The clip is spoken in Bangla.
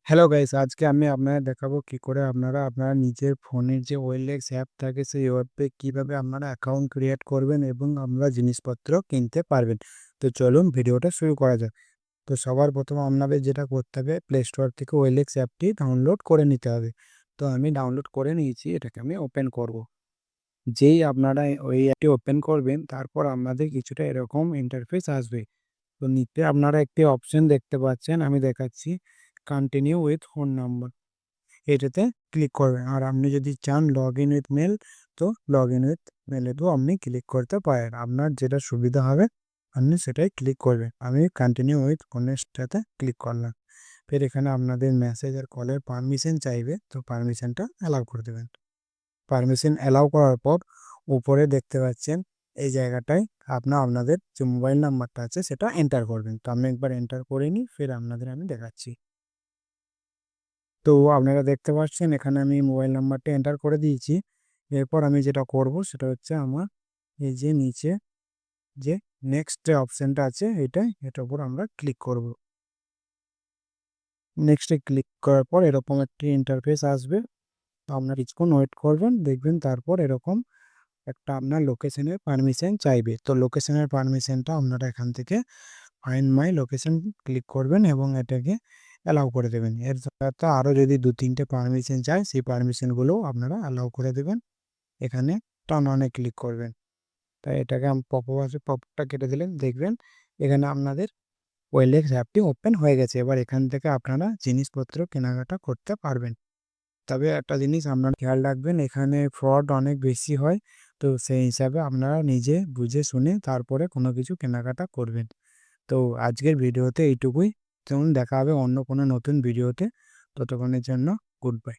হ্যালো গাইস, আজকে আমি আপনাদের দেখাবো কি করে আপনারা নিজের ফোনের যে OLX অ্যাপ থাকে সেই অ্যাপে কিভাবে আপনারা অ্যাকাউন্ট ক্রিয়েট করবেন এবং আমরা জিনিসপত্র কিনতে পারবেন। তো চলুন ভিডিওটা শুরু করা যাক। তো সবার প্রথমে আপনাদের যেটা করতে হবে, প্লে স্টোর থেকে OLX অ্যাপটি ডাউনলোড করে নিতে হবে। তো আমি ডাউনলোড করে নিয়েছি, এটাকে আমি ওপেন করব। যেই আপনারা ওই অ্যাপটি ওপেন করবেন তারপর আপনাদের কিছুটা এরকম ইন্টারফেস আসবে। তো নিচে আপনারা একটি অপশন দেখতে পাচ্ছেন, আমি দেখাচ্ছি, কন্টিনিউ উইথ ফোন নাম্বার। এটাতে ক্লিক করবেন। আর আপনি যদি চান লগ ইন উইথ মেল, তো লগ ইন উইথ মেলেতেও আপনি ক্লিক করতে পারেন। আপনার যেটা সুবিধা হবে আপনি সেটাই ক্লিক করবেন। আমি কন্টিনিউ উইথ ফোনেরটাতে ক্লিক করলাম। ফের এখানে আপনাদের মেসেজ আর কলের পারমিশন চাইবে, তো পারমিশনটা অ্যালাউ করে দেবেন। পারমিশন অ্যালাউ করার পর উপরে দেখতে পাচ্ছেন এই জায়গাটায় আপনাদের যে মোবাইল নাম্বারটা আছে সেটা এন্টার করবেন। তো আমি একবার এন্টার করে নিই, ফের আপনাদের আমি দেখাচ্ছি। তো আপনারা দেখতে পাচ্ছেন এখানে আমি মোবাইল নাম্বারটা এন্টার করে দিয়েছি। এরপর আমি যেটা করব সেটা হচ্ছে আমার এই যে নিচে যে নেক্সট যে অপশনটা আছে এটার উপর আমরা ক্লিক করব। নেক্সটে ক্লিক করার পর এরকম একটি ইন্টারফেস আসবে। তো আপনার কিছুক্ষণ ওয়েট করবেন, দেখবেন তারপর এরকম একটা আপনার লোকেশনের পারমিশন চাইবে। তো লোকেশনের পারমিশনটা আপনারা এখান থেকে ফাইন্ড মাই লোকেশন ক্লিক করবেন এবং এটাকে অ্যালাউ করে দেবেন। এর সাথে আরও যদি ২-৩টে পারমিশন চায় সেই পারমিশনগুলোও আপনারা অ্যালাউ করে দেবেন। এখানে টার্ন অনে ক্লিক করবেন। তাই এটাকে পপআপ আসবে, পপআপটা কেটে দিলেন, দেখবেন এখানে আপনাদের OLX অ্যাপটি ওপেন হয়ে গেছে। এবার এখান থেকে আপনারা জিনিসপত্র কেনাকাটা করতে পারবেন। তবে একটা জিনিস আপনারা খেয়াল রাখবেন, এখানে ফ্রড অনেক বেশি হয়। তো সেই হিসাবে আপনারা নিজে বুঝে শুনে তারপরে কোনো কিছু কেনাকাটা করবেন। তো আজকের ভিডিওতে এইটুকুই। চলুন দেখা হবে অন্য কোনো নতুন ভিডিওতে। ততক্ষণের জন্য গুড বাই।